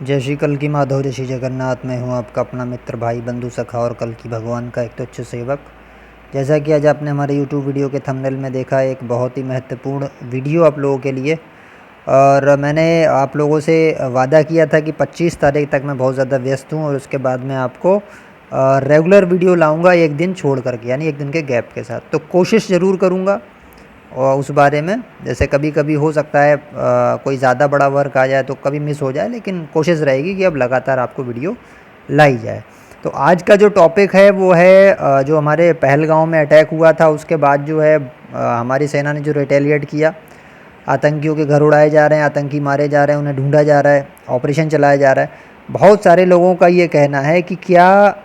जय श्री कल की माधव, जय श्री जगन्नाथ। मैं हूँ आपका अपना मित्र, भाई, बंधु, सखा और कल की भगवान का एक तुच्छ सेवक। जैसा कि आज आपने हमारे यूट्यूब वीडियो के थंबनेल में देखा, एक बहुत ही महत्वपूर्ण वीडियो आप लोगों के लिए। और मैंने आप लोगों से वादा किया था कि 25 तारीख तक मैं बहुत ज़्यादा व्यस्त हूँ और उसके बाद मैं आपको रेगुलर वीडियो लाऊँगा, एक दिन छोड़ करके, यानी एक दिन के गैप के साथ। तो कोशिश ज़रूर करूँगा और उस बारे में, जैसे कभी कभी हो सकता है कोई ज़्यादा बड़ा वर्क आ जाए तो कभी मिस हो जाए, लेकिन कोशिश रहेगी कि अब लगातार आपको वीडियो लाई जाए। तो आज का जो टॉपिक है वो है जो हमारे पहलगाँव में अटैक हुआ था उसके बाद जो है हमारी सेना ने जो रिटेलिएट किया, आतंकियों के घर उड़ाए जा रहे हैं, आतंकी मारे जा रहे हैं, उन्हें ढूंढा जा रहा है, ऑपरेशन चलाया जा रहा है। बहुत सारे लोगों का ये कहना है कि क्या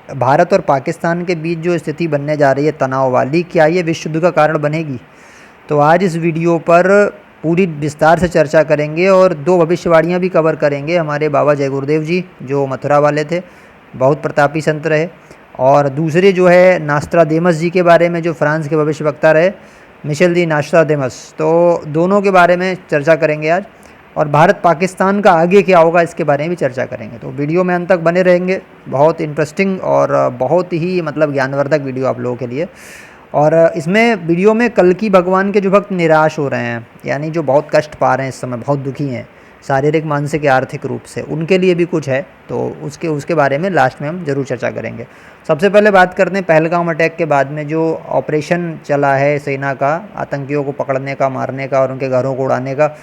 भारत और पाकिस्तान के बीच जो स्थिति बनने जा रही है तनाव वाली, क्या ये विश्व युद्ध का कारण बनेगी? तो आज इस वीडियो पर पूरी विस्तार से चर्चा करेंगे और दो भविष्यवाणियाँ भी कवर करेंगे। हमारे बाबा जय गुरुदेव जी जो मथुरा वाले थे, बहुत प्रतापी संत रहे, और दूसरे जो है नास्त्रादेमस जी के बारे में, जो फ्रांस के भविष्यवक्ता रहे, मिशेल दी नास्त्रादेमस। तो दोनों के बारे में चर्चा करेंगे आज, और भारत पाकिस्तान का आगे क्या होगा इसके बारे में भी चर्चा करेंगे। तो वीडियो में अंत तक बने रहेंगे, बहुत इंटरेस्टिंग और बहुत ही ज्ञानवर्धक वीडियो आप लोगों के लिए। और इसमें वीडियो में कल की भगवान के जो भक्त निराश हो रहे हैं, यानी जो बहुत कष्ट पा रहे हैं इस समय, बहुत दुखी हैं शारीरिक, मानसिक या आर्थिक रूप से, उनके लिए भी कुछ है। तो उसके बारे में लास्ट में हम ज़रूर चर्चा करेंगे। सबसे पहले बात करते हैं पहलगाम अटैक के बाद में जो ऑपरेशन चला है सेना का, आतंकियों को पकड़ने का, मारने का और उनके घरों को उड़ाने का,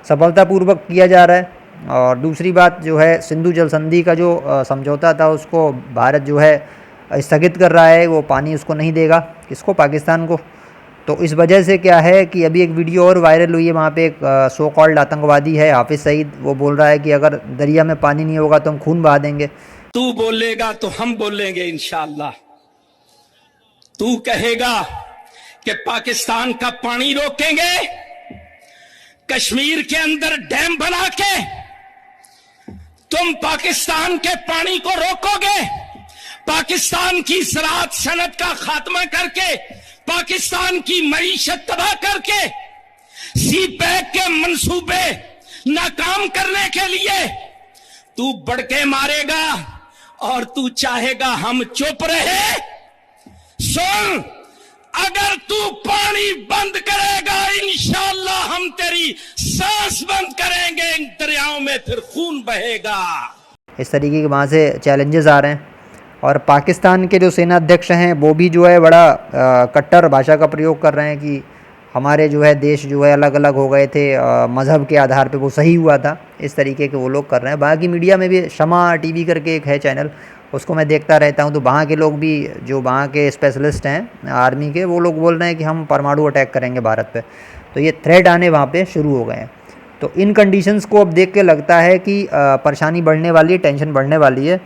सफलतापूर्वक किया जा रहा है। और दूसरी बात जो है, सिंधु जल संधि का जो समझौता था उसको भारत जो है स्थगित कर रहा है, वो पानी उसको नहीं देगा, किसको? पाकिस्तान को। तो इस वजह से क्या है कि अभी एक वीडियो और वायरल हुई है, वहाँ पे एक सो कॉल्ड आतंकवादी है हाफिज सईद, वो बोल रहा है कि अगर दरिया में पानी नहीं होगा तो हम खून बहा देंगे। तू बोलेगा तो हम बोलेंगे इंशाअल्लाह। तू कहेगा कि पाकिस्तान का पानी रोकेंगे, कश्मीर के अंदर डैम बना के तुम पाकिस्तान के पानी को रोकोगे, पाकिस्तान की ज़राअत सनत का खात्मा करके, पाकिस्तान की मईशत तबाह करके, सी पैक के मंसूबे नाकाम करने के लिए तू बढ़ के मारेगा और तू चाहेगा हम चुप रहे। सुन, अगर तू पानी बंद करेगा इंशाअल्लाह हम तेरी सांस बंद करेंगे, इन दरियाओं में फिर खून बहेगा। इस तरीके के वहाँ से चैलेंजेस आ रहे हैं। और पाकिस्तान के जो सेना अध्यक्ष हैं वो भी जो है बड़ा कट्टर भाषा का प्रयोग कर रहे हैं कि हमारे जो है देश जो है अलग अलग हो गए थे मज़हब के आधार पे, वो सही हुआ था, इस तरीके के वो लोग कर रहे हैं। बाकी मीडिया में भी शमा टीवी करके एक है चैनल, उसको मैं देखता रहता हूँ, तो वहाँ के लोग भी, जो वहाँ के स्पेशलिस्ट हैं आर्मी के, वो लोग बोल रहे हैं कि हम परमाणु अटैक करेंगे भारत पे। तो ये थ्रेट आने वहाँ पे शुरू हो गए हैं। तो इन कंडीशंस को अब देख के लगता है कि परेशानी बढ़ने वाली है, टेंशन बढ़ने वाली है।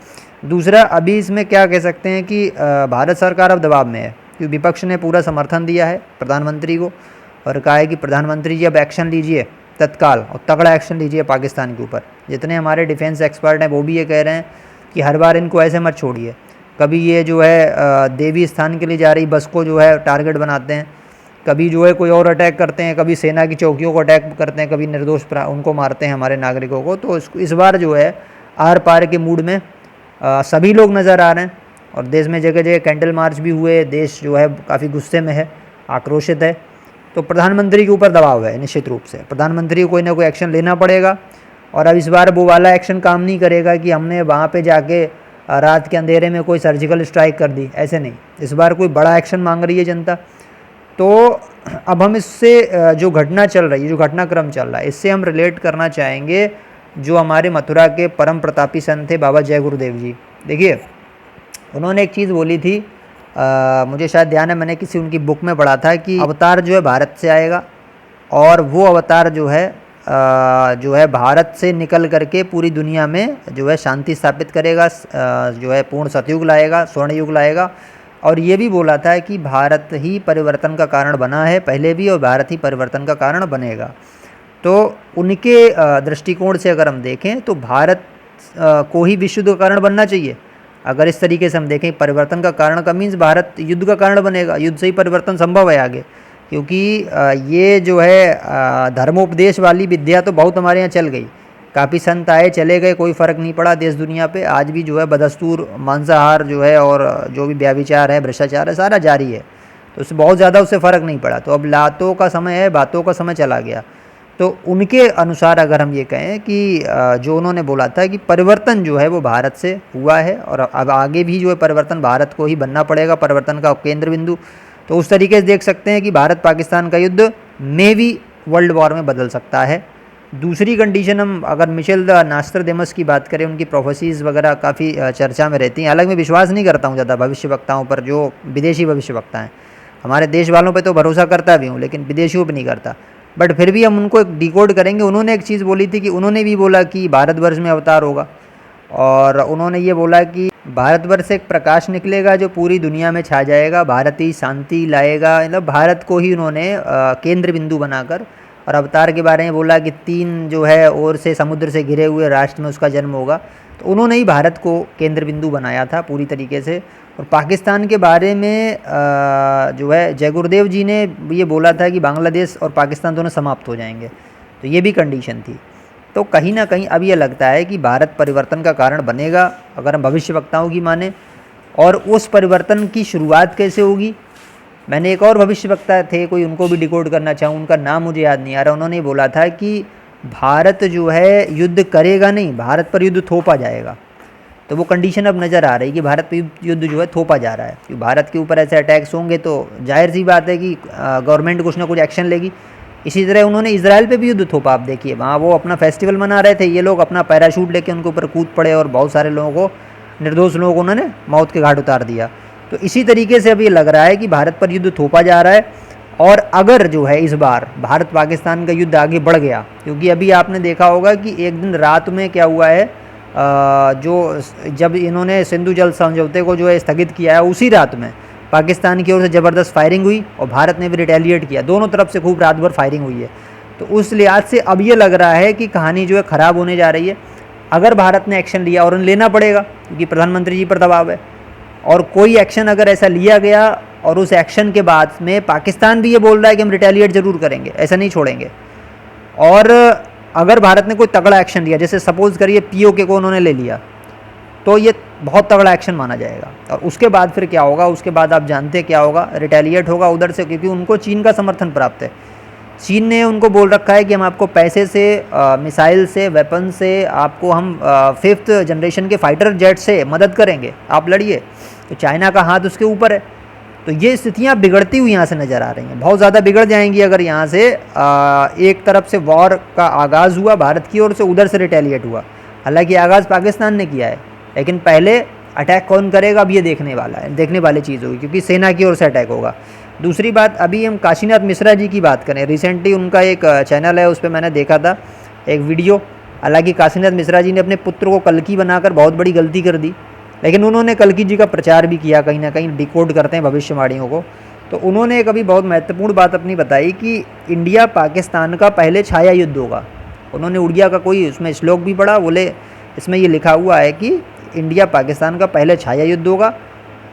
दूसरा, अभी इसमें क्या कह सकते हैं कि भारत सरकार अब दबाव में है, क्योंकि विपक्ष ने पूरा समर्थन दिया है प्रधानमंत्री को और कहा है कि प्रधानमंत्री जी अब एक्शन लीजिए तत्काल, और तगड़ा एक्शन लीजिए पाकिस्तान के ऊपर। जितने हमारे डिफेंस एक्सपर्ट हैं वो भी ये कह रहे हैं कि हर बार इनको ऐसे मत छोड़िए। कभी ये जो है देवी स्थान के लिए जा रही बस को जो है टारगेट बनाते हैं, कभी जो है कोई और अटैक करते हैं, कभी सेना की चौकियों को अटैक करते हैं, कभी निर्दोष उनको मारते हैं हमारे नागरिकों को। तो इस बार जो है आर पार के मूड में सभी लोग नज़र आ रहे हैं, और देश में जगह जगह कैंडल मार्च भी हुए। देश जो है काफ़ी गुस्से में है, आक्रोशित है। तो प्रधानमंत्री के ऊपर दबाव है, निश्चित रूप से प्रधानमंत्री को कोई ना कोई एक्शन लेना पड़ेगा। और अब इस बार वो वाला एक्शन काम नहीं करेगा कि हमने वहाँ पे जाके रात के अंधेरे में कोई सर्जिकल स्ट्राइक कर दी, ऐसे नहीं। इस बार कोई बड़ा एक्शन मांग रही है जनता। तो अब हम इससे जो घटना चल रही है, जो घटनाक्रम चल रहा है, इससे हम रिलेट करना चाहेंगे जो हमारे मथुरा के परम प्रतापी संत थे बाबा जय गुरुदेव जी। देखिए, उन्होंने एक चीज़ बोली थी, मुझे शायद ध्यान है, मैंने किसी उनकी बुक में पढ़ा था कि अवतार जो है भारत से आएगा, और वो अवतार जो है भारत से निकल करके पूरी दुनिया में जो है शांति स्थापित करेगा, जो है पूर्ण सतयुग लाएगा, स्वर्ण युग लाएगा। और ये भी बोला था कि भारत ही परिवर्तन का कारण बना है पहले भी, और भारत ही परिवर्तन का कारण बनेगा। तो उनके दृष्टिकोण से अगर हम देखें तो भारत को ही विश्व युद्ध का कारण बनना चाहिए। अगर इस तरीके से हम देखें परिवर्तन का कारण का मीन्स भारत युद्ध का कारण बनेगा, युद्ध से ही परिवर्तन संभव है आगे। क्योंकि ये जो है धर्मोपदेश वाली विद्या तो बहुत हमारे यहाँ चल गई, काफ़ी संत आए चले गए, कोई फ़र्क नहीं पड़ा देश दुनिया पे। आज भी जो है बदस्तूर मांसाहार जो है और जो भी व्यभिचार है, भ्रष्टाचार है, सारा जारी है। तो उससे बहुत ज़्यादा उससे फ़र्क नहीं पड़ा। तो अब लातों का समय है, बातों का समय चला गया। तो उनके अनुसार अगर हम ये कहें कि जो उन्होंने बोला था कि परिवर्तन जो है वो भारत से हुआ है और अब आगे भी जो है परिवर्तन भारत को ही बनना पड़ेगा, परिवर्तन का केंद्र बिंदु। तो उस तरीके से देख सकते हैं कि भारत पाकिस्तान का युद्ध मे भी वर्ल्ड वॉर में बदल सकता है। दूसरी कंडीशन, हम अगर मिशेल द नास्ट्राडेमस की बात करें, उनकी प्रोफेसीज़ वगैरह काफ़ी चर्चा में रहती हैं। हालांकि मैं विश्वास नहीं करता हूँ ज़्यादा भविष्यवक्ताओं पर, जो विदेशी भविष्यवक्ता हैं। हमारे देश वालों पे तो भरोसा करता भी हूँ, लेकिन विदेशियों पे नहीं करता। बट फिर भी हम उनको एक डिकोड करेंगे। उन्होंने एक चीज़ बोली थी कि उन्होंने भी बोला कि भारतवर्ष में अवतार होगा, और उन्होंने ये बोला कि भारतवर्ष से एक प्रकाश निकलेगा जो पूरी दुनिया में छा जाएगा, भारत ही शांति लाएगा। मतलब भारत को ही उन्होंने केंद्र बिंदु बनाकर, और अवतार के बारे में बोला कि 3 जो है ओर से समुद्र से घिरे हुए राष्ट्र में उसका जन्म होगा। तो उन्होंने ही भारत को केंद्र बिंदु बनाया था पूरी तरीके से। और पाकिस्तान के बारे में जो है जय गुरुदेव जी ने ये बोला था कि बांग्लादेश और पाकिस्तान दोनों समाप्त हो जाएंगे। तो ये भी कंडीशन थी। तो कहीं ना कहीं अब ये लगता है कि भारत परिवर्तन का कारण बनेगा अगर हम भविष्यवक्ताओं की माने। और उस परिवर्तन की शुरुआत कैसे होगी? मैंने एक और भविष्यवक्ता थे, कोई उनको भी डिकोड करना चाहूँ, उनका नाम मुझे याद नहीं आ रहा। उन्होंने बोला था कि भारत जो है युद्ध करेगा नहीं, भारत पर युद्ध थोपा जाएगा। तो वो कंडीशन अब नज़र आ रही है कि भारत पर युद्ध जो है थोपा जा रहा है। कि भारत के ऊपर ऐसे अटैक्स होंगे तो जाहिर सी बात है कि गवर्नमेंट कुछ ना कुछ एक्शन लेगी। इसी तरह उन्होंने इजराइल पे भी युद्ध थोपा। आप देखिए, वहाँ वो अपना फेस्टिवल मना रहे थे, ये लोग अपना पैराशूट लेके उनके ऊपर कूद पड़े और बहुत सारे लोगों को, निर्दोष लोगों को उन्होंने मौत के घाट उतार दिया। तो इसी तरीके से अब ये लग रहा है कि भारत पर युद्ध थोपा जा रहा है। और अगर जो है इस बार भारत पाकिस्तान का युद्ध आगे बढ़ गया, क्योंकि अभी आपने देखा होगा कि एक दिन रात में क्या हुआ है, जो जब इन्होंने सिंधु जल समझौते को जो है स्थगित किया है, उसी रात में पाकिस्तान की ओर से ज़बरदस्त फायरिंग हुई और भारत ने भी रिटेलिएट किया। दोनों तरफ से खूब रात भर फायरिंग हुई है। तो उस लिहाज से अब ये लग रहा है कि कहानी जो है ख़राब होने जा रही है। अगर भारत ने एक्शन लिया, और लेना पड़ेगा क्योंकि प्रधानमंत्री जी पर दबाव है, और कोई एक्शन अगर ऐसा लिया गया और उस एक्शन के बाद में पाकिस्तान भी ये बोल रहा है कि हम रिटेलिएट ज़रूर करेंगे, ऐसा नहीं छोड़ेंगे, और अगर भारत ने कोई तगड़ा एक्शन लिया, जैसे सपोज़ करिए POK को उन्होंने ले लिया, तो ये बहुत तगड़ा एक्शन माना जाएगा। और उसके बाद फिर क्या होगा? उसके बाद आप जानते हैं क्या होगा? रिटेलिएट होगा उधर से, क्योंकि उनको चीन का समर्थन प्राप्त है। चीन ने उनको बोल रखा है कि हम आपको पैसे से, मिसाइल से, वेपन से, आपको हम 5th जनरेशन के फाइटर जेट से मदद करेंगे, आप लड़िए। तो चाइना का हाथ उसके ऊपर है। तो ये स्थितियाँ बिगड़ती हुई यहाँ से नज़र आ रही हैं, बहुत ज़्यादा बिगड़ जाएंगी अगर यहाँ से एक तरफ से वॉर का आगाज़ हुआ भारत की ओर से, उधर से रिटेलिएट हुआ। हालांकि आगाज़ पाकिस्तान ने किया है, लेकिन पहले अटैक कौन करेगा अब ये देखने वाला है, देखने वाली चीज़ होगी, क्योंकि सेना की ओर से अटैक होगा। दूसरी बात, अभी हम काशीनाथ मिश्रा जी की बात करें, रिसेंटली उनका एक चैनल है, उस पर मैंने देखा था एक वीडियो। हालांकि काशीनाथ मिश्रा जी ने अपने पुत्र को कल्कि बनाकर बहुत बड़ी गलती कर दी, लेकिन उन्होंने कल्कि जी का प्रचार भी किया, कहीं ना कहीं डिकोड करते हैं भविष्यवाणियों को। तो उन्होंने एक अभी बहुत महत्वपूर्ण बात अपनी बताई कि इंडिया पाकिस्तान का पहले छाया युद्ध होगा। उन्होंने उड़िया का कोई उसमें श्लोक भी पढ़ा, बोले इसमें ये लिखा हुआ है कि इंडिया पाकिस्तान का पहले छाया युद्ध होगा।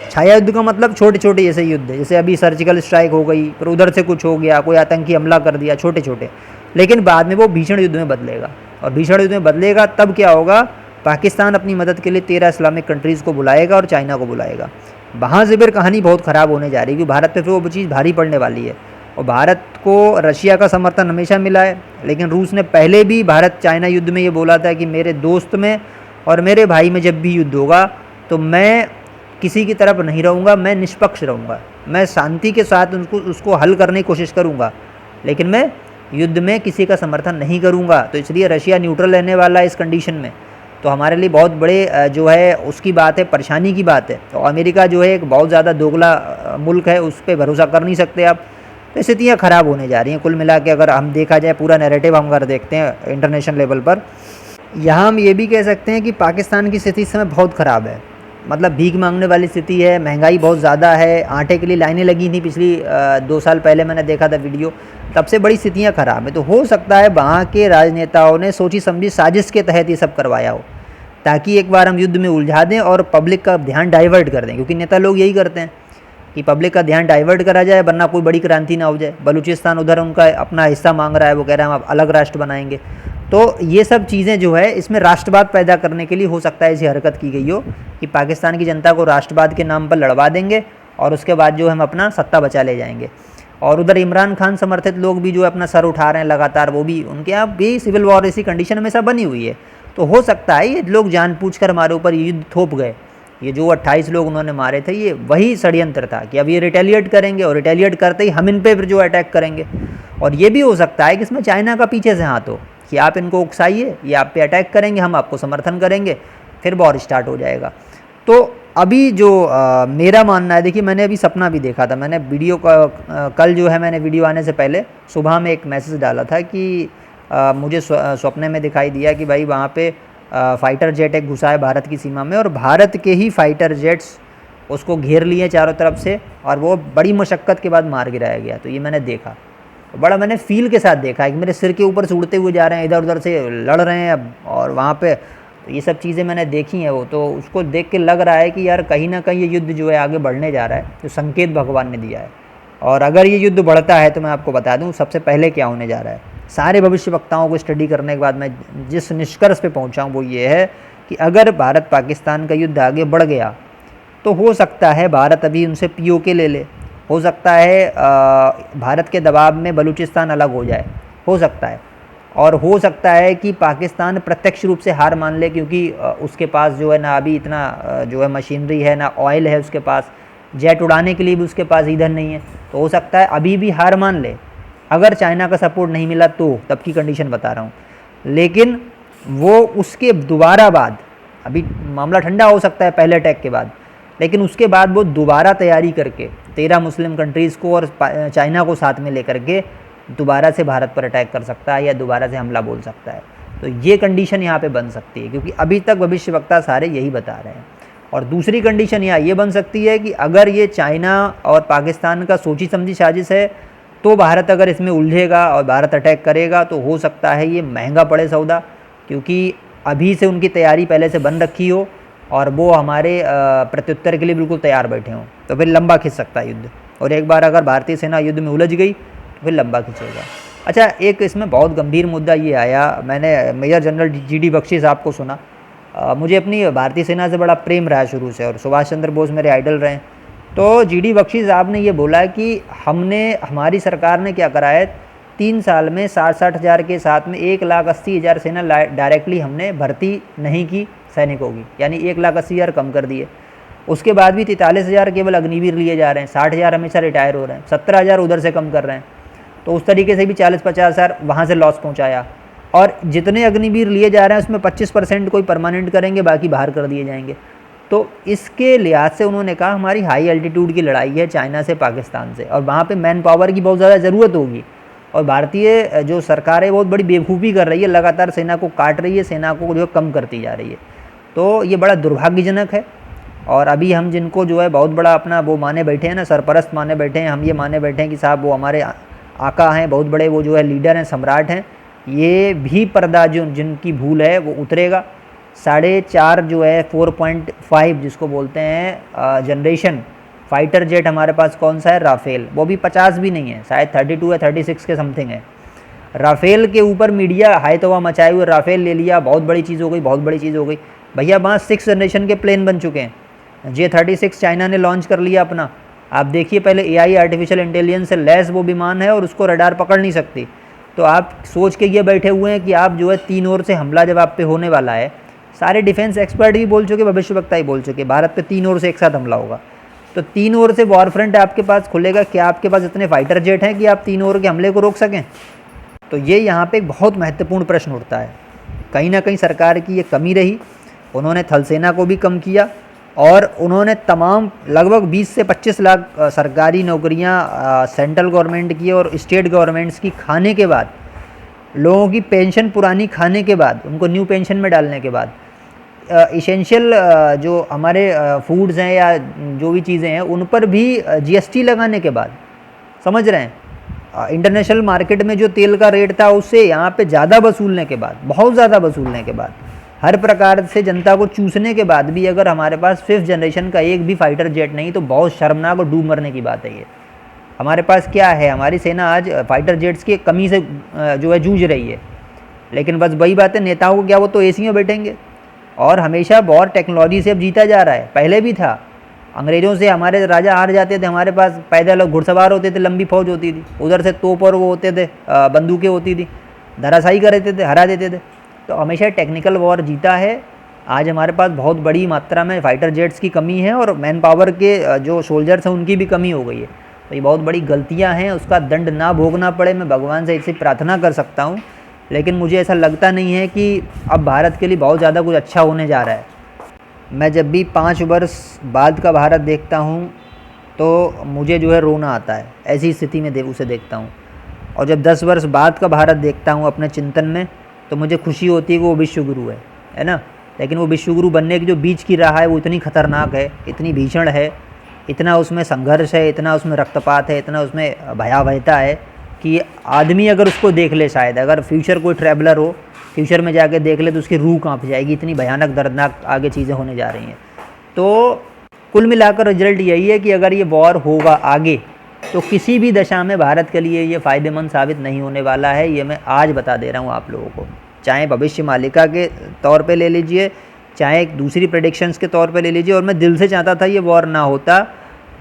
छाया युद्ध का मतलब छोटे छोटे जैसे युद्ध, जैसे अभी सर्जिकल स्ट्राइक हो गई, फिर उधर से कुछ हो गया, कोई आतंकी हमला कर दिया, छोटे छोटे, लेकिन बाद में वो भीषण युद्ध में बदलेगा। और भीषण युद्ध में बदलेगा तब क्या होगा? पाकिस्तान अपनी मदद के लिए 13 इस्लामिक कंट्रीज़ को बुलाएगा और चाइना को बुलाएगा। वहाँ से फिर कहानी बहुत ख़राब होने जा रही है, क्योंकि भारत पे फिर वो चीज़ भारी पड़ने वाली है। और भारत को रशिया का समर्थन हमेशा मिला है, लेकिन रूस ने पहले भी भारत चाइना युद्ध में ये बोला था कि मेरे दोस्त में और मेरे भाई में जब भी युद्ध होगा तो मैं किसी की तरफ नहीं रहूँगा, मैं निष्पक्ष रहूँगा, मैं शांति के साथ उसको हल करने की कोशिश करूँगा, लेकिन मैं युद्ध में किसी का समर्थन नहीं करूँगा। तो इसलिए रशिया न्यूट्रल रहने वाला है इस कंडीशन में। तो हमारे लिए बहुत बड़े जो है उसकी बात है, परेशानी की बात है। तो अमेरिका जो है एक बहुत ज़्यादा दोगला मुल्क है, उस पर भरोसा कर नहीं सकते आप। तो स्थितियाँ ख़राब होने जा रही हैं कुल मिला के। अगर हम देखा जाए पूरा नैरेटिव हम अगर देखते हैं इंटरनेशनल लेवल पर, यहाँ हम ये भी कह सकते हैं कि पाकिस्तान की स्थिति इस समय बहुत ख़राब है। मतलब भीख मांगने वाली स्थिति है, महंगाई बहुत ज़्यादा है, आटे के लिए लाइनें लगी थी पिछली 2 साल पहले मैंने देखा था वीडियो, तब से बड़ी स्थितियाँ ख़राब है। तो हो सकता है वहाँ के राजनेताओं ने सोची समझी साजिश के तहत ये सब करवाया हो, ताकि एक बार हम युद्ध में उलझा दें और पब्लिक का ध्यान डाइवर्ट कर दें। क्योंकि नेता लोग यही करते हैं कि पब्लिक का ध्यान डाइवर्ट करा जाए, वरना कोई बड़ी क्रांति ना हो जाए। बलूचिस्तान उधर उनका अपना हिस्सा मांग रहा है, वो कह रहा है हम अलग राष्ट्र बनाएंगे। तो ये सब चीज़ें जो है इसमें राष्ट्रवाद पैदा करने के लिए हो सकता है ऐसी हरकत की गई हो कि पाकिस्तान की जनता को राष्ट्रवाद के नाम पर लड़वा देंगे और उसके बाद जो हम अपना सत्ता बचा ले जाएंगे। और उधर इमरान खान समर्थित लोग भी जो अपना सर उठा रहे हैं लगातार, वो भी उनके यहाँ भी सिविल वॉर ऐसी कंडीशन हमेशा बनी हुई है। तो हो सकता है ये लोग जानबूझकर हमारे ऊपर युद्ध थोप गए। ये जो 28 लोग उन्होंने मारे थे ये वही षड्यंत्र था कि अब ये रिटेलिएट करेंगे और रिटेलिएट करते ही हम इन पे फिर जो अटैक करेंगे। और ये भी हो सकता है कि इसमें चाइना का पीछे से हाथ हो कि आप इनको उकसाइए, ये आप पे अटैक करेंगे, हम आपको समर्थन करेंगे, फिर वॉर स्टार्ट हो जाएगा। तो अभी जो मेरा मानना है, देखिए मैंने अभी सपना भी देखा था, मैंने वीडियो का कल जो है मैंने वीडियो आने से पहले सुबह में एक मैसेज डाला था कि मुझे सपने में दिखाई दिया कि भाई वहाँ पे फाइटर जेट एक घुसा है भारत की सीमा में और भारत के ही फाइटर जेट्स उसको घेर लिए चारों तरफ से और वो बड़ी मशक्क़त के बाद मार गिराया गया। तो ये मैंने देखा, बड़ा मैंने फील के साथ देखा है कि मेरे सिर के ऊपर से उड़ते हुए जा रहे हैं, इधर उधर से लड़ रहे हैं अब, और वहाँ पे तो ये सब चीज़ें मैंने देखी हैं। वो तो उसको देख के लग रहा है कि यार कहीं ना कहीं ये युद्ध जो है आगे बढ़ने जा रहा है, जो संकेत भगवान ने दिया है। और अगर ये युद्ध बढ़ता है तो मैं आपको बता दूं सबसे पहले क्या होने जा रहा है। सारे भविष्य वक्ताओं को स्टडी करने के बाद मैं जिस निष्कर्ष पे पहुंचा हूं वो ये है कि अगर भारत पाकिस्तान का युद्ध आगे बढ़ गया तो हो सकता है भारत अभी उनसे पीओके ले ले, हो सकता है भारत के दबाव में बलूचिस्तान अलग हो जाए, हो सकता है। और हो सकता है कि पाकिस्तान प्रत्यक्ष रूप से हार मान ले, क्योंकि उसके पास जो है ना अभी इतना जो है मशीनरी है, ना ऑयल है उसके पास, जेट उड़ाने के लिए भी उसके पास ईंधन नहीं है। तो हो सकता है अभी भी हार मान ले, अगर चाइना का सपोर्ट नहीं मिला तो, तब की कंडीशन बता रहा हूँ। लेकिन वो उसके दोबारा बाद, अभी मामला ठंडा हो सकता है पहले अटैक के बाद, लेकिन उसके बाद वो दोबारा तैयारी करके 13 मुस्लिम कंट्रीज़ को और चाइना को साथ में लेकर के दोबारा से भारत पर अटैक कर सकता है या दोबारा से हमला बोल सकता है। तो ये कंडीशन यहाँ पे बन सकती है, क्योंकि अभी तक भविष्यवक्ता सारे यही बता रहे हैं। और दूसरी कंडीशन यहाँ ये बन सकती है कि अगर ये चाइना और पाकिस्तान का सोची समझी साजिश है तो भारत अगर इसमें उलझेगा और भारत अटैक करेगा तो हो सकता है ये महंगा पड़े सौदा, क्योंकि अभी से उनकी तैयारी पहले से बन रखी हो और वो हमारे प्रत्युत्तर के लिए बिल्कुल तैयार बैठे हों। तो फिर लंबा खिंच सकता है युद्ध, और एक बार अगर भारतीय सेना युद्ध में उलझ गई तो फिर लंबा खिंचेगा। अच्छा, एक इसमें बहुत गंभीर मुद्दा ये आया, मैंने मेजर जनरल जीडी बख्शी साहब को सुना। मुझे अपनी भारतीय सेना से बड़ा प्रेम रहा शुरू से और सुभाष चंद्र बोस मेरे आइडल रहे। तो जीडी बख्शी साहब ने ये बोला कि हमारी सरकार ने क्या करा है, 3 साल में 60 हज़ार के साथ में 1,80,000 सेना डायरेक्टली हमने भर्ती नहीं की सैनिकों की, यानी 1,80,000 कम कर दिए। उसके बाद भी 43,000 केवल अग्निवीर लिए जा रहे हैं, 60,000 हमेशा रिटायर हो रहे हैं, 17,000 उधर से कम कर रहे हैं। तो उस तरीके से भी 40-50 हज़ार वहाँ से लॉस पहुँचाया। और जितने अग्निवीर लिए जा रहे हैं उसमें 25% कोई परमानेंट करेंगे, बाकी बाहर कर दिए जाएंगे। तो इसके लिहाज से उन्होंने कहा हमारी हाई एल्टीट्यूड की लड़ाई है चाइना से, पाकिस्तान से, और वहाँ पे मैन पावर की बहुत ज़्यादा ज़रूरत होगी। और भारतीय जो सरकार है बहुत बड़ी बेवकूफ़ी कर रही है, लगातार सेना को काट रही है, सेना को जो कम करती जा रही है। तो ये बड़ा दुर्भाग्यजनक है। और अभी हम जिनको जो है बहुत बड़ा अपना वो माने बैठे हैं ना, सरपरस्त माने बैठे हैं, हम ये माने बैठे हैं कि साहब वो हमारे आका हैं, बहुत बड़े वो जो है लीडर हैं, सम्राट हैं, ये भी पर्दा जो जिनकी भूल है वो उतरेगा। 4.5 जो है 4.5 जिसको बोलते हैं जनरेशन फाइटर जेट हमारे पास कौन सा है, राफेल, वो भी 50 भी नहीं है, शायद 32 या 36 के समथिंग है। राफेल के ऊपर मीडिया हाई तवा मचाए हुए, राफेल ले लिया, बहुत बड़ी चीज़ हो गई, बहुत बड़ी चीज़ हो गई। भैया वहाँ 6 जनरेशन के प्लेन बन चुके हैं। J-36 चाइना ने लॉन्च कर लिया अपना। आप देखिए पहले AI आर्टिफिशियल इंटेलिजेंस से लैस वो विमान है और उसको रडार पकड़ नहीं सकती। तो आप सोच के ये बैठे हुए हैं कि आप जो है 3 ओर से हमला जब आप पे होने वाला है, सारे डिफेंस एक्सपर्ट भी बोल चुके, भविष्यवक्ता ही बोल चुके, भारत पे 3 ओर से एक साथ हमला होगा। तो 3 ओर से वॉर फ्रंट आपके पास खुलेगा। क्या आपके पास इतने फाइटर जेट हैं कि आप 3 ओर के हमले को रोक सकें? तो ये यहाँ पे एक बहुत महत्वपूर्ण प्रश्न उठता है। कहीं ना कहीं सरकार की ये कमी रही, उन्होंने थल सेना को भी कम किया और उन्होंने तमाम लगभग 20 से 25 लाख सरकारी नौकरियां सेंट्रल गवर्नमेंट की और स्टेट गवर्नमेंट्स की खाने के बाद, लोगों की पेंशन पुरानी खाने के बाद, उनको न्यू पेंशन में डालने के बाद, इसेंशियल जो हमारे फूड्स हैं या जो भी चीज़ें हैं उन पर भी GST लगाने के बाद, समझ रहे हैं, इंटरनेशनल मार्केट में जो तेल का रेट था उससे यहाँ पे ज़्यादा वसूलने के बाद, बहुत ज़्यादा वसूलने के बाद, हर प्रकार से जनता को चूसने के बाद भी अगर हमारे पास 5th जनरेशन का एक भी फाइटर जेट नहीं तो बहुत शर्मनाक और डूब मरने की बात है ये। हमारे पास क्या है, हमारी सेना आज फाइटर जेट्स की कमी से जो है जूझ रही है। लेकिन बस वही बात है, नेताओं को क्या, वो तो एसी में बैठेंगे। और हमेशा वॉर टेक्नोलॉजी से अब जीता जा रहा है। पहले भी था, अंग्रेज़ों से हमारे राजा हार जाते थे, हमारे पास पैदल घुड़सवार होते थे, लंबी फौज होती थी, उधर से तोप और वो होते थे, बंदूकें होती थी, धराशायी कर देते थे, हरा देते थे। तो हमेशा टेक्निकल वॉर जीता है। आज हमारे पास बहुत बड़ी मात्रा में फाइटर जेट्स की कमी है और मैन पावर के जो सोल्जर्स हैं उनकी भी कमी हो गई है। तो ये बहुत बड़ी गलतियाँ हैं, उसका दंड ना भोगना पड़े, मैं भगवान से इसे प्रार्थना कर सकता हूँ। लेकिन मुझे ऐसा लगता नहीं है कि अब भारत के लिए बहुत ज़्यादा कुछ अच्छा होने जा रहा है। मैं जब भी 5 वर्ष बाद का भारत देखता हूँ तो मुझे जो है रोना आता है, ऐसी स्थिति में उसे देखता हूँ। और जब 10 वर्ष बाद का भारत देखता हूँ अपने चिंतन में, तो मुझे खुशी होती है कि वो विश्वगुरु है ना। लेकिन वो विश्वगुरु बनने की जो बीच की राह है वो इतनी खतरनाक है, इतनी भीषण है, इतना उसमें संघर्ष है, इतना उसमें रक्तपात है, इतना उसमें भयावहता है कि आदमी अगर उसको देख ले, शायद अगर फ्यूचर कोई ट्रैवलर हो, फ्यूचर में जाके देख ले तो उसकी रूह कांप जाएगी, इतनी भयानक दर्दनाक आगे चीज़ें होने जा रही हैं। तो कुल मिलाकर रिजल्ट यही है कि अगर ये वॉर होगा आगे तो किसी भी दशा में भारत के लिए ये फ़ायदेमंद साबित नहीं होने वाला है। ये मैं आज बता दे रहा हूँ आप लोगों को, चाहे भविष्य मालिका के तौर पे ले लीजिए, चाहे दूसरी प्रेडिक्शंस के तौर पे ले लीजिए। और मैं दिल से चाहता था ये वॉर ना होता,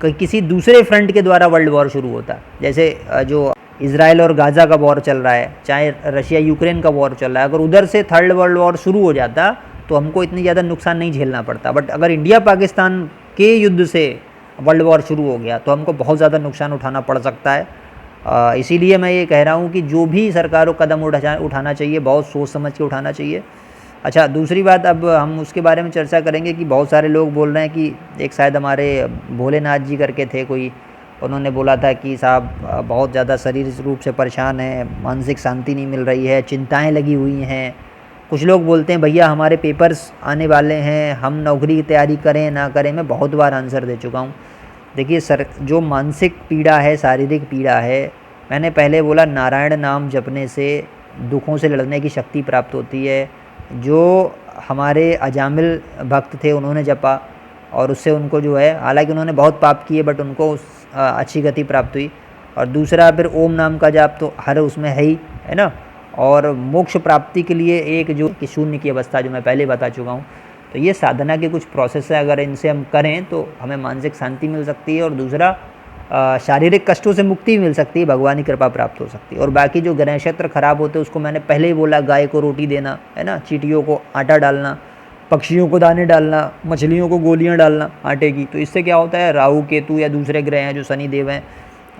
किसी दूसरे फ्रंट के द्वारा वर्ल्ड वॉर शुरू होता, जैसे जो इजराइल और गाज़ा का वॉर चल रहा है, चाहे रशिया यूक्रेन का वॉर चल रहा है। अगर उधर से थर्ड वर्ल्ड वॉर शुरू हो जाता तो हमको इतनी ज़्यादा नुकसान नहीं झेलना पड़ता। बट अगर इंडिया पाकिस्तान के युद्ध से वर्ल्ड वॉर शुरू हो गया तो हमको बहुत ज़्यादा नुकसान उठाना पड़ सकता है। इसीलिए मैं ये कह रहा हूँ कि जो भी सरकार को कदम उठाना चाहिए, बहुत सोच समझ के उठाना चाहिए। अच्छा, दूसरी बात, अब हम उसके बारे में चर्चा करेंगे कि बहुत सारे लोग बोल रहे हैं कि एक शायद हमारे भोलेनाथ जी करके थे कोई, उन्होंने बोला था कि साहब बहुत ज़्यादा शारीरिक रूप से परेशान है, मानसिक शांति नहीं मिल रही है, चिंताएं लगी हुई हैं। कुछ लोग बोलते हैं भैया हमारे पेपर्स आने वाले हैं, हम नौकरी की तैयारी करें ना करें। मैं बहुत बार आंसर दे चुका हूँ। देखिए सर, जो मानसिक पीड़ा है, शारीरिक पीड़ा है, मैंने पहले बोला नारायण नाम जपने से दुखों से लड़ने की शक्ति प्राप्त होती है। जो हमारे अजामिल भक्त थे उन्होंने जपा और उससे उनको जो है, हालांकि उन्होंने बहुत पाप किए बट उनको अच्छी गति प्राप्त हुई। और दूसरा फिर ओम नाम का जाप तो हर उसमें है ना। और मोक्ष प्राप्ति के लिए एक जो कि शून्य की अवस्था, जो मैं पहले बता चुका हूँ। तो ये साधना के कुछ प्रोसेस है, अगर इनसे हम करें तो हमें मानसिक शांति मिल सकती है और दूसरा शारीरिक कष्टों से मुक्ति मिल सकती है, भगवान की कृपा प्राप्त हो सकती है। और बाकी जो ग्रह क्षेत्र खराब होते हैं उसको मैंने पहले ही बोला, गाय को रोटी देना है ना, चींटियों को आटा डालना, पक्षियों को दाने डालना, मछलियों को गोलियां डालना आटे की। तो इससे क्या होता है, राहु केतु या दूसरे ग्रह हैं जो शनि देव हैं,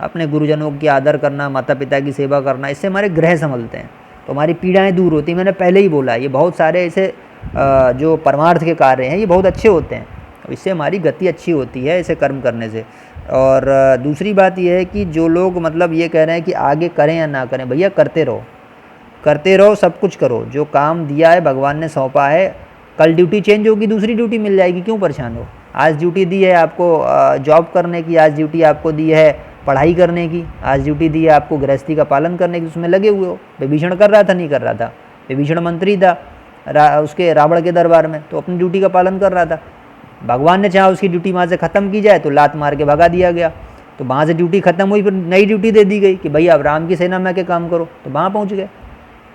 अपने गुरुजनों की आदर करना, माता पिता की सेवा करना, इससे हमारे ग्रह संभलते हैं तो हमारी पीड़ाएं दूर होती हैं। मैंने पहले ही बोला, ये बहुत सारे ऐसे जो परमार्थ के कार्य हैं ये बहुत अच्छे होते हैं, इससे हमारी गति अच्छी होती है इसे कर्म करने से। और दूसरी बात यह है कि जो लोग मतलब ये कह रहे हैं कि आगे करें या ना करें, भैया करते रहो, सब कुछ करो, जो काम दिया है भगवान ने सौंपा है। कल ड्यूटी चेंज होगी, दूसरी ड्यूटी मिल जाएगी, क्यों परेशान हो। आज ड्यूटी दी है आपको जॉब करने की, आज ड्यूटी आपको दी है पढ़ाई करने की, आज ड्यूटी दी है आपको गृहस्थी का पालन करने की, उसमें लगे हुए हो। विभीषण कर रहा था, नहीं कर रहा था, विभीषण मंत्री था उसके रावण के दरबार में, तो अपनी ड्यूटी का पालन कर रहा था। भगवान ने चाहा उसकी ड्यूटी वहाँ से ख़त्म की जाए तो लात मार के भगा दिया गया। तो वहाँ से ड्यूटी ख़त्म हुई, फिर नई ड्यूटी दे दी गई कि भैया अब राम की सेना में के काम करो, तो वहाँ पहुँच गए।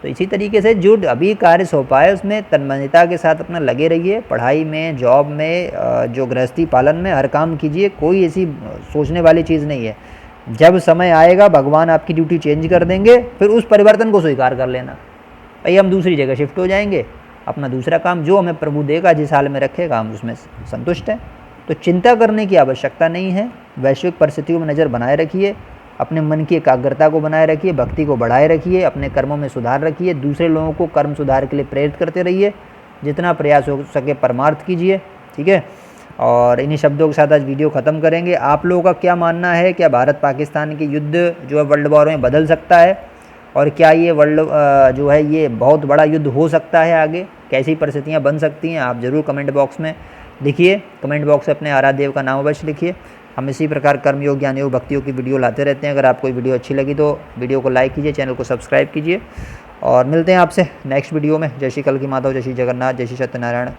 तो इसी तरीके से जो अभी कार्य सौंपा है उसमें तन्मयता के साथ अपना लगे रहिए, पढ़ाई में, जॉब में, जो गृहस्थी पालन में हर काम कीजिए। कोई ऐसी सोचने वाली चीज़ नहीं है। जब समय आएगा भगवान आपकी ड्यूटी चेंज कर देंगे, फिर उस परिवर्तन को स्वीकार कर लेना, भाई हम दूसरी जगह शिफ्ट हो जाएंगे, अपना दूसरा काम जो हमें प्रभु देगा, जिस हाल में रखेगा हम उसमें संतुष्ट हैं। तो चिंता करने की आवश्यकता नहीं है। वैश्विक परिस्थितियों में नज़र बनाए रखिए, अपने मन की एकाग्रता को बनाए रखिए, भक्ति को बढ़ाए रखिए, अपने कर्मों में सुधार रखिए, दूसरे लोगों को कर्म सुधार के लिए प्रेरित करते रहिए, जितना प्रयास हो सके परमार्थ कीजिए, ठीक है। और इन्हीं शब्दों के साथ आज वीडियो ख़त्म करेंगे। आप लोगों का क्या मानना है, क्या भारत पाकिस्तान की युद्ध जो है वर्ल्ड वॉर में बदल सकता है, और क्या ये वर्ल्ड जो है ये बहुत बड़ा युद्ध हो सकता है आगे, कैसी परिस्थितियाँ बन सकती हैं, आप ज़रूर कमेंट बॉक्स में लिखिए। कमेंट बॉक्स में अपने आराध्य देव का नाम अवश्य लिखिए। हम इसी प्रकार कर्मयोग, ज्ञानयोग, भक्तियों की वीडियो लाते रहते हैं। अगर आपको वीडियो अच्छी लगी तो वीडियो को लाइक कीजिए, चैनल को सब्सक्राइब कीजिए और मिलते हैं आपसे नेक्स्ट वीडियो में। जय श्री कल की माधव, जय श्री जगन्नाथ, जय श्री सत्यनारायण।